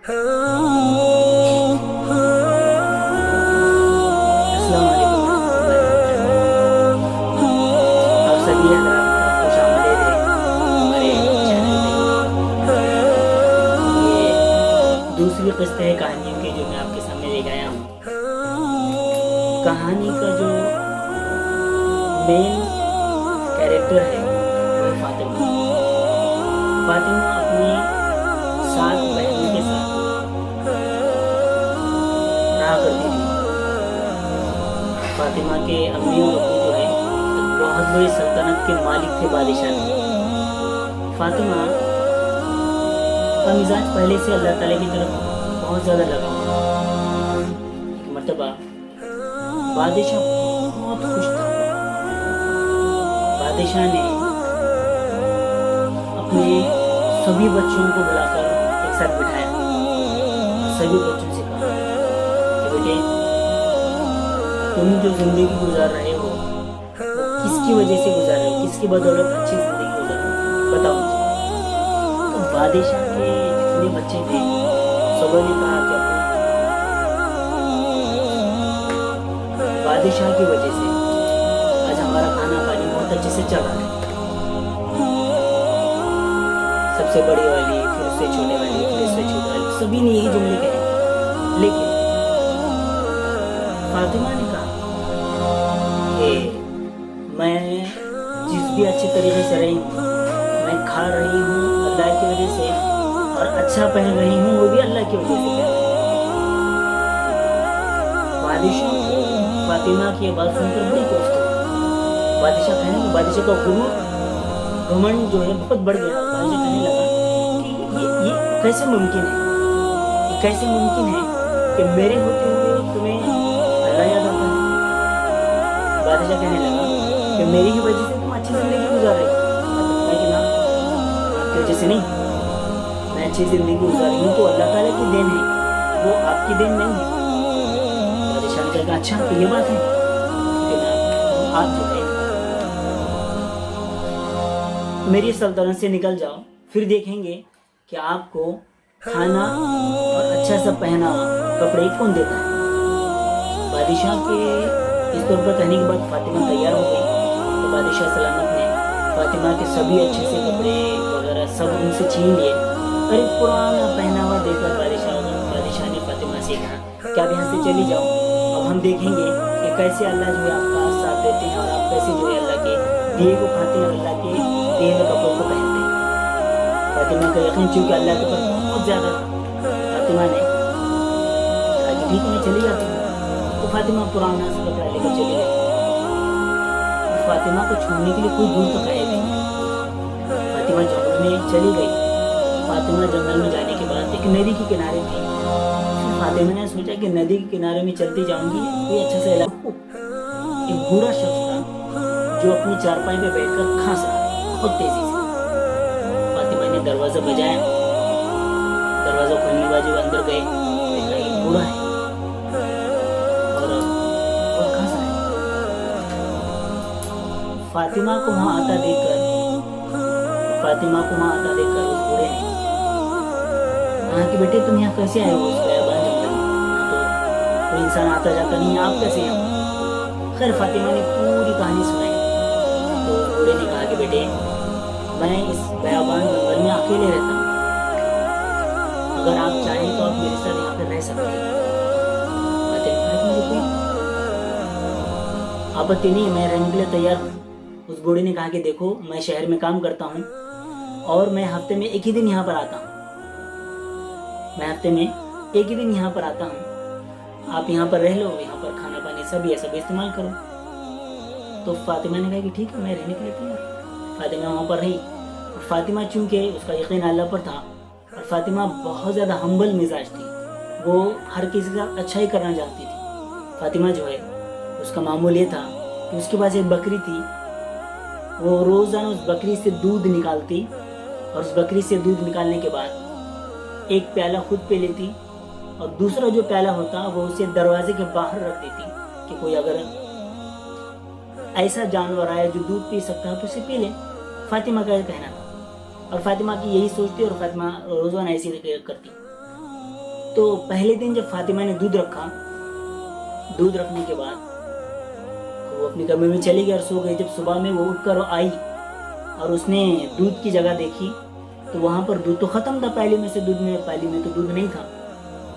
السلام علیکم ورحمۃ اللہ وبرکاتہ۔ آپ سبھی حضرات کا خوش آمدید ہے ہمارے چینل پہ۔ یہ دوسری قسط ہے کہانیوں کی جو میں آپ کے سامنے لے کے آیا ہوں۔ کہانی کا جو مین کیریکٹر ہے وہ فاطمہ۔ فاطمہ اپنی 7 بہنوں کے ساتھ رہا کرتی تھی۔ فاطمہ کے امی اور ابو جو ہے بہت بڑی سلطنت کے مالک تھے، بادشاہ تھے۔ فاطمہ کا مزاج پہلے سے اللہ تعالیٰ کی طرف بہت زیادہ لگا ہوا۔ ایک مرتبہ بادشاہ بہت خوش تھا۔ بادشاہ نے اپنے سبھی بچوں کو بلا کر ایک ساتھ بٹھایا اور سبھی بچوں سے کہا کہ بیٹے، تم جو زندگی گزار رہے ہو وہ کس کی وجہ سے گزار رہے ہو، کس کی بدولت اچھی زندگی گزار رہے ہو، بتاؤ مجھے۔ تو بادشاہ کے جتنے بچے تھے سبوں نے کہا کہ بادشاہ کی وجہ سے آج ہمارا کھانا پانی بہت اچھے سے چل رہا ہے۔ سب سے بڑی والی، پھر اس سے چھوٹے والی، پھر اس سے چھوٹے والی، سبھی نے یہی جملے کہے۔ لیکن فاطمہ نے کہا کہ میں جس بھی اچھے طریقے سے رہی ہوں، میں کھا رہی ہوں اللہ کی وجہ سے، اور اچھا پہن رہی ہوں وہ بھی اللہ کی وجہ سے پہن رہی ہوں۔ بادشاہ کو فاطمہ کی بات سن کر بڑی کوفت ہوئی۔ بادشاہ کہنے کہ بادشاہ کا غرور، گھمنڈ جو ہے بہت بڑھ گیا۔ بادشاہ کہنے لگا کہ یہ کیسے ممکن ہے، یہ کیسے ممکن ہے کہ میرے ہوتے ہوئے تمہیں اللہ یاد آتا ہے۔ بادشاہ کہنے لگا کہ میری ہی وجہ سے تم اچھی زندگی گزار رہی ہو۔ لیکن آپ کی وجہ سے نہیں، میں اچھی زندگی گزار رہی ہوں تو اللہ تعالیٰ کی دین ہے، وہ آپ کی دین نہیں ہے۔ بادشاہ نے کہا اچھا تو یہ بات ہے، لیکن آپ جو ہے میری سلطنت سے نکل جاؤ، پھر دیکھیں گے کہ آپ کو کھانا اور اچھا سا پہنا کپڑے کون دیتا ہے۔ بادشاہ کے اس طور پر کہنے کے بعد فاطمہ تیار ہو گئی۔ تو بادشاہ سلامت نے فاطمہ کے سبھی اچھے سے کپڑے وغیرہ سب ان سے چھین لیے اور ایک پرانا پہناوا دے کر بادشاہ نے فاطمہ سے کہا کہ آپ یہاں سے چلی جاؤ، اب ہم دیکھیں گے کہ کیسے اللہ جو ہے آپ کا ساتھ دیتے ہیں اور آپ کیسے جو ہے اللہ کے دیے کو کھاتے ہیں اور اللہ کے دیے ہوئے کپڑوں کو پہنتے ہیں۔ فاطمہ کا یقین چونکہ اللہ کے اوپر بہت زیادہ تھا، فاطمہ نے کہا کہ ٹھیک ہے میں چلی جاتی ہوں۔ تو فاطمہ پرانا سا کپڑا لے کر چلی گئی اور فاطمہ کو چھوڑنے کے لیے کوئی دور تک آیا نہیں۔ فاطمہ جنگل میں چلی گئی۔ فاطمہ جنگل میں جانے کے بعد ایک ندی کے کنارے تھی۔ فاطمہ نے سوچا کہ ندی کے کنارے میں چلتی جاؤں گی، کوئی اچھا سا علاقہ۔ ایک بوڑھا شخص تھا جو اپنی چارپائی پہ بیٹھ کر کھانس رہا بہت تیزی سے۔ فاطمہ نے دروازہ بجایا، دروازہ کھولنے کے بعد جب اندر گئے دیکھا یہ بوڑھا ہے اور کھانس رہا ہے۔ فاطمہ کو وہاں آتا دیکھ کر اس بوڑھے نے کہا کہ بیٹے تم یہاں کیسے آئے ہو، اس بیابان جنگل میں تو کوئی انسان آتا جاتا نہیں ہے، آپ کیسے یہاں؟ خیر فاطمہ نے پوری کہانی سنائی۔ تو بوڑھے نے کہا کہ بیٹے میں اس بیابان جنگل میں اکیلے رہتا ہوں، اگر آپ چاہیں تو آپ میرے ساتھ یہاں پہ رہ سکتے ہیں۔ فاطمہ نے کہا کہ مجھے کوئی آپتی نہیں، میں رہنے کے لیے تیار ہوں۔ اس بوڑھے نے کہا کہ دیکھو میں شہر میں کام کرتا ہوں اور میں ہفتے میں ایک ہی دن یہاں پر آتا ہوں، آپ یہاں پر رہ لو، یہاں پر کھانا پانی سب یہ سب استعمال کرو۔ تو فاطمہ نے کہا کہ ٹھیک ہے میں رہنے کے لیے تیار ہوں۔ فاطمہ وہاں پر رہی اور فاطمہ چونکہ اس کا یقین اللہ پر تھا اور فاطمہ بہت زیادہ ہمبل مزاج تھی، وہ ہر کسی کا اچھا ہی کرنا چاہتی تھی۔ فاطمہ جو ہے اس کا معمول یہ تھا کہ اس کے پاس ایک بکری تھی، وہ روزانہ اس بکری سے دودھ نکالتی اور اس بکری سے دودھ نکالنے کے بعد ایک پیالہ خود پی لیتی اور دوسرا جو پیالہ ہوتا وہ اسے دروازے کے باہر رکھ دیتی کہ کوئی اگر ایسا جانور آیا جو دودھ پی سکتا ہے تو اسے پی لے۔ فاطمہ کا یہ کہنا تھا اور فاطمہ کی یہی سوچ تھی اور فاطمہ روزانہ ایسی کرتی۔ تو پہلے دن جب فاطمہ نے دودھ رکھا، دودھ رکھنے کے بعد وہ اپنے کمرے میں چلی گئی اور سو گئی. جب صبح میں وہ اٹھ کر آئی اور اس نے دودھ کی جگہ دیکھی تو وہاں پر دودھ تو ختم تھا پیالی میں سے، پیالی میں تو دودھ نہیں تھا.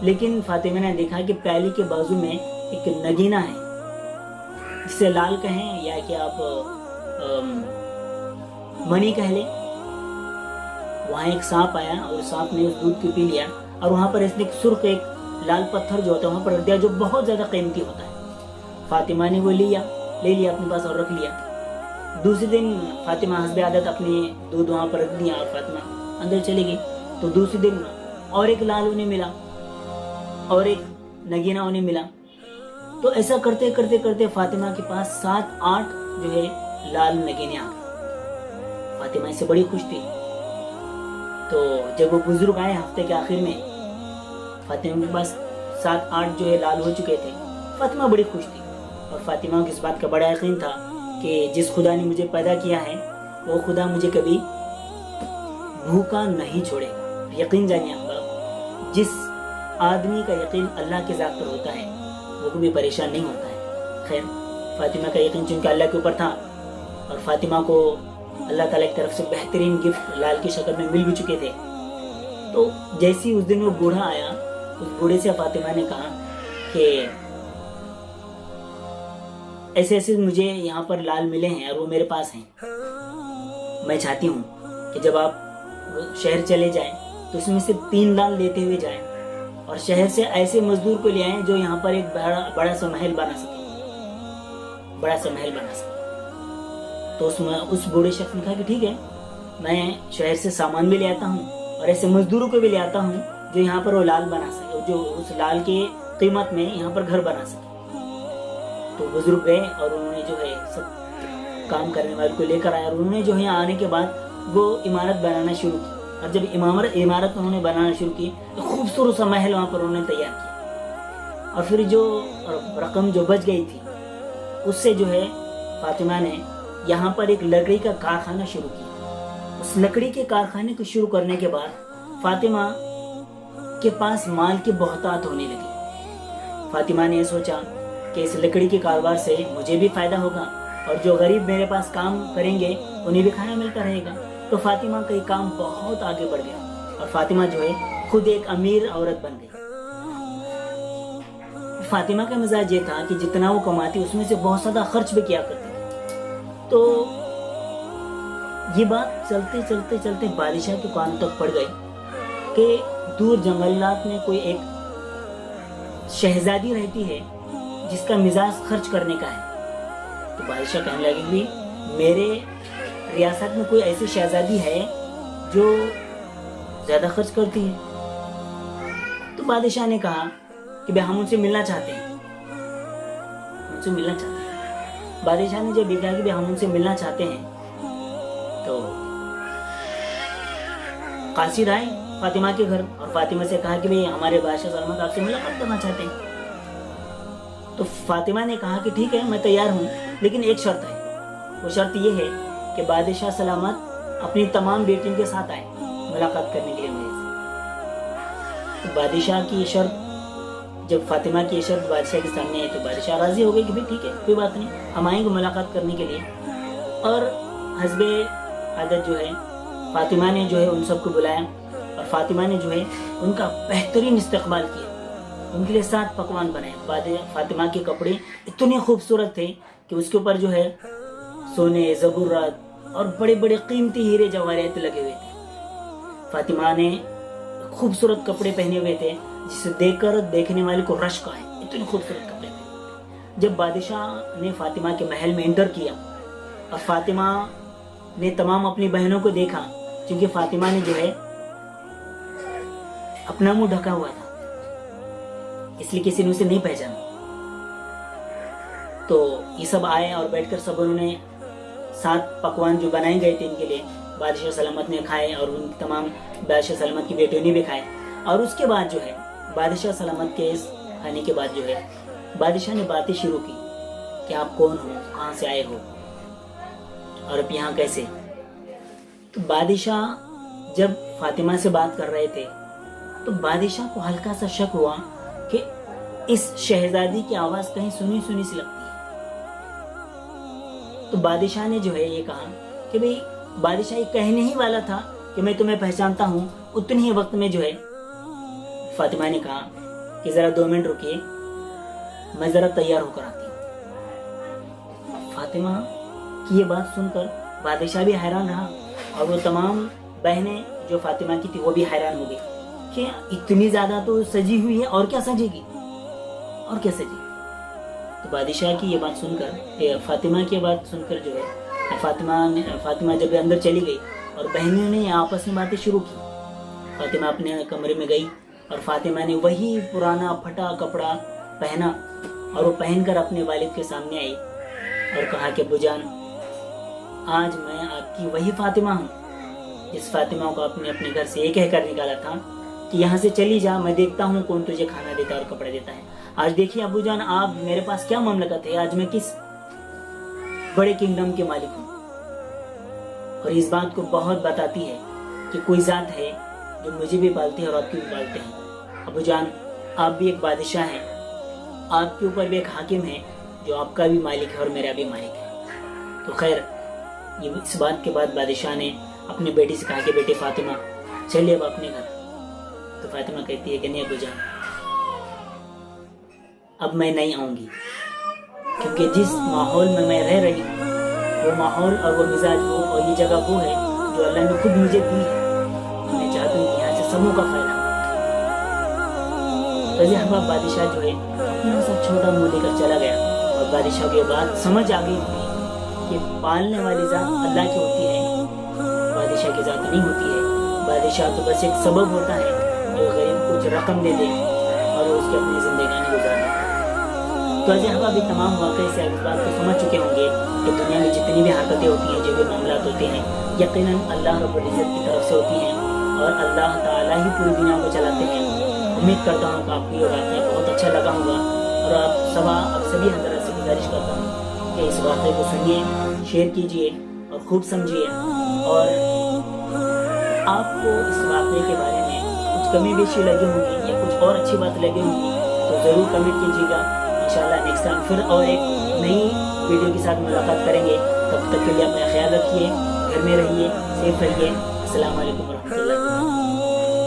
لیکن فاطمہ نے دیکھا کہ پیالی کے بازو میں ایک نگینہ ہے، جسے لال کہیں یا کہ آپ منی کہہ لیں. وہاں ایک سانپ آیا اور سانپ نے اس دودھ کو پی لیا، اور وہاں پر اس نے سرخ ایک لال پتھر جو ہوتا ہے وہاں پر رکھ دیا، جو بہت زیادہ قیمتی ہوتا ہے. فاطمہ نے وہ لے لیا اپنے پاس اور رکھ لیا. دوسرے دن فاطمہ حسب عادت اپنے دودھ وہاں پر رکھ دیا اور فاطمہ اندر چلی گئی. تو دوسرے دن اور ایک لال انہیں ملا اور ایک نگینہ انہیں ملا. تو ایسا کرتے کرتے کرتے فاطمہ کے پاس 7-8 جو ہے لال نگینے آ گئے. فاطمہ اس سے بڑی خوش تھی. تو جب وہ بزرگ آئے ہفتے کے آخر میں، فاطمہ کے پاس 7-8 جو ہے لال ہو چکے تھے. فاطمہ بڑی خوش تھی اور فاطمہ کو اس بات کا بڑا یقین تھا کہ جس خدا نے مجھے پیدا کیا ہے وہ خدا مجھے کبھی بھوکا نہیں چھوڑے گا. یقین جانیے احباب، جس آدمی کا یقین اللہ کے ذات پر ہوتا ہے وہ کبھی پریشان نہیں ہوتا ہے. خیر، فاطمہ کا یقین چونکہ اللہ کے اوپر تھا اور فاطمہ کو اللہ تعالیٰ کی طرف سے بہترین گفٹ لال کی شکل میں مل بھی چکے تھے. تو جیسی اس دن وہ بوڑھا آیا، اس بوڑھے سے فاطمہ نے کہا کہ ایسے ایسے مجھے یہاں پر لال ملے ہیں اور وہ میرے پاس ہیں. میں چاہتی ہوں کہ جب آپ شہر چلے جائیں تو اس میں سے 3 لال لیتے ہوئے جائیں اور شہر سے ایسے مزدور کو لے آئیں جو یہاں پر ایک بڑا سا محل بنا سکے. تو اس بوڑھے شخص نے کہا کہ ٹھیک ہے، میں شہر سے سامان بھی لے آتا ہوں اور ایسے مزدوروں کو بھی لے آتا ہوں جو یہاں پر وہ لال بنا سکے، جو اس لال کے قیمت میں یہاں پر گھر بنا سکے. تو بزرگ گئے اور انہوں نے جو ہے سب کام کرنے والے کو لے کر آئے اور انہوں نے جو ہے آنے کے بعد وہ عمارت بنانا شروع کی. اور جب عمارت انہوں نے بنانا شروع کی تو خوبصورت سا محل وہاں پر انہوں نے تیار کیا. اور پھر جو رقم جو بچ گئی تھی اس سے جو ہے فاطمہ نے یہاں پر ایک لکڑی کا کارخانہ شروع کیا. اس لکڑی کے کارخانے کو شروع کرنے کے بعد فاطمہ کے پاس مال کی بہتات ہونے لگی. فاطمہ نے یہ سوچا کہ اس لکڑی کے کاروبار سے مجھے بھی فائدہ ہوگا اور جو غریب میرے پاس کام کریں گے انہیں بھی کھانا ملتا رہے گا. تو فاطمہ کا یہ کام بہت آگے بڑھ گیا اور فاطمہ جو ہے خود ایک امیر عورت بن گئی. فاطمہ کا مزاج یہ تھا کہ جتنا وہ کماتی اس میں سے بہت زیادہ خرچ بھی کیا کرتی تھی. تو یہ بات چلتے چلتے چلتے بادشاہ کے کان تک پڑ گئی کہ دور جنگلات میں کوئی ایک شہزادی رہتی ہے جس کا مزاج خرچ کرنے کا ہے. تو بادشاہ کہنے لگے کہ میرے ریاست میں کوئی ایسی شہزادی ہے جو زیادہ خرچ کرتی ہے. تو بادشاہ نے کہا کہ ہم ان سے ملنا چاہتے ہیں. بادشاہ نے جب کہا کہ ہم ان سے ملنا چاہتے ہیں تو قاصد آئے فاطمہ کے گھر اور فاطمہ سے کہا کہ ہمارے بادشاہ سلامت آپ سے ملاقات کرنا چاہتے ہیں. تو فاطمہ نے کہا کہ ٹھیک ہے، میں تیار ہوں، لیکن ایک شرط ہے. وہ شرط یہ ہے کہ بادشاہ سلامت اپنی تمام بیٹیوں کے ساتھ آئے ملاقات کرنے کے لیے میرے سے. تو بادشاہ کی شرط، جب فاطمہ کی شرط بادشاہ کے سامنے ہے تو بادشاہ راضی ہو گئے کہ ٹھیک ہے، کوئی بات نہیں، ہم آئیں گے ملاقات کرنے کے لیے. اور حسب عادت جو ہے فاطمہ نے جو ہے ان سب کو بلایا اور فاطمہ نے جو ہے ان کا بہترین استقبال کیا. ان کے لیے 7 پکوان بنائے. فاطمہ کے کپڑے اتنے خوبصورت تھے کہ اس کے اوپر جو ہے سونے، زبرات اور بڑے بڑے قیمتی ہیرے جواہرات لگے ہوئے تھے. فاطمہ نے خوبصورت کپڑے پہنے ہوئے تھے جسے دیکھ کر دیکھنے والے کو رشک آئے. اتنے خوبصورت کپڑے تھے. جب بادشاہ نے فاطمہ کے محل میں انٹر کیا اور فاطمہ نے تمام اپنی بہنوں کو دیکھا، کیونکہ فاطمہ نے جو ہے اپنا منہ ڈھکا ہوا تھا اس لیے کسی نے اسے نہیں پہچانا. تو یہ سب آئے اور بیٹھ کر سب انہوں نے 7 پکوان جو بنائے گئے تھے ان کے لیے بادشاہ سلامت نے کھائے اور ان تمام بادشاہ سلامت کی بیٹیوں نے بھی کھائے. اور اس کے بعد جو ہے بادشاہ سلامت کے اس کھانے کے بعد جو ہے بادشاہ نے باتیں شروع کی کہ آپ کون ہو، کہاں سے آئے ہو اور اب یہاں کیسے. تو بادشاہ جب فاطمہ سے بات کر رہے تھے تو بادشاہ کو ہلکا سا شک ہوا کہ اس شہزادی کی آواز کہیں سنی سنی سی لگتی ہے. تو بادشاہ نے جو ہے یہ کہا کہ بھئی بادشاہ یہ کہنے ہی والا تھا کہ میں تمہیں پہچانتا ہوں. اتنے ہی وقت میں جو ہے فاطمہ نے کہا کہ ذرا 2 منٹ رکیے، میں ذرا تیار ہو کر آتی ہوں. فاطمہ کی یہ بات سن کر بادشاہ بھی حیران رہا اور وہ تمام بہنیں جو فاطمہ کی تھی وہ بھی حیران ہو گئی کہ اتنی زیادہ تو سجی ہوئی ہے، اور کیا سجے گی، اور کیا سجے گی. تو بادشاہ کی یہ بات سن کر، فاطمہ کی بات سن کر جو ہے فاطمہ جب اندر چلی گئی اور بہنوں نے آپس میں باتیں شروع کی. فاطمہ اپنے کمرے میں گئی اور فاطمہ نے وہی پرانا پھٹا کپڑا پہنا اور وہ پہن کر اپنے والد کے سامنے آئی اور کہا کہ ابو جان، آج میں آپ کی وہی فاطمہ ہوں جس فاطمہ کو آپ نے اپنے گھر سے یہ کہہ کر نکالا تھا کہ یہاں سے چلی جا، میں دیکھتا ہوں کون تجھے کھانا دیتا ہے اور کپڑے دیتا ہے. آج دیکھیے ابو جان، آپ میرے پاس کیا مملکت ہے، آج میں کس بڑے کنگڈم کے مالک ہوں. اور اس بات کو بہت بتاتی ہے کہ کوئی ذات ہے جو مجھے بھی پالتی ہے اور آپ کی بھی پالتے ہیں. ابو جان، آپ بھی ایک بادشاہ ہیں، آپ کے اوپر بھی ایک حاکم ہے جو آپ کا بھی مالک ہے اور میرا بھی مالک ہے. تو خیر، اس بات کے بعد بادشاہ نے اپنی بیٹی سے کہا کہ بیٹی فاطمہ چلیے اب اپنے گھر. تو فاطمہ کہتی ہے کہ نہیں ابو جان، اب میں نہیں آؤں گی، کیونکہ جس ماحول میں میں رہ رہی ہوں وہ ماحول اور وہ مزاج وہ اور یہ جگہ وہ ہے جو اللہ نے خود مجھے دی ہے. میں چاہتا ہوں کہ یہاں سے سبوں کا فائدہ ہو. تو بادشاہ جو ہے اپنا سا چھوٹا منہ لے کر چلا گیا اور بادشاہ کی بات سمجھ آ گئی کہ پالنے والی ذات اللہ کی ہوتی ہے، بادشاہ کی ذات نہیں ہوتی ہے. بادشاہ تو بس ایک سبب ہوتا ہے جو غریب کو کچھ رقم دے دے اور اس کی اپنی زندگانی گزارنے. تو ابھی تمام واقعے سے آپ اس بات کو سمجھ چکے ہوں گے کہ دنیا میں جتنی بھی حرکتیں ہوتی ہیں، جو بھی معاملات ہوتے ہیں، یقیناً اللہ رب العزت کی طرف سے ہوتی ہیں اور اللہ تعالیٰ ہی پوری دنیا کو چلاتے ہیں. امید کرتا ہوں کہ آپ کو یہ واقعہ بہت اچھا لگا ہوگا اور آپ سبھی حضرات سے گزارش کرتا ہوں کہ اس واقعے کو سنیے، شیئر کیجیے اور خوب سمجھیے. اور آپ کو اس واقعے کے بارے میں کچھ کمی بیشی لگی ہوگی یا کچھ اور اچھی بات لگی ہوگی تو ضرور کمنٹ کیجیے گا. انشاءاللہ نیکسٹ ٹائم پھر اور ایک نئی ویڈیو کے ساتھ ملاقات کریں گے. تب تک کے لیے اپنا خیال رکھیے، گھر میں رہیے، سیف رہیے. السلام علیکم.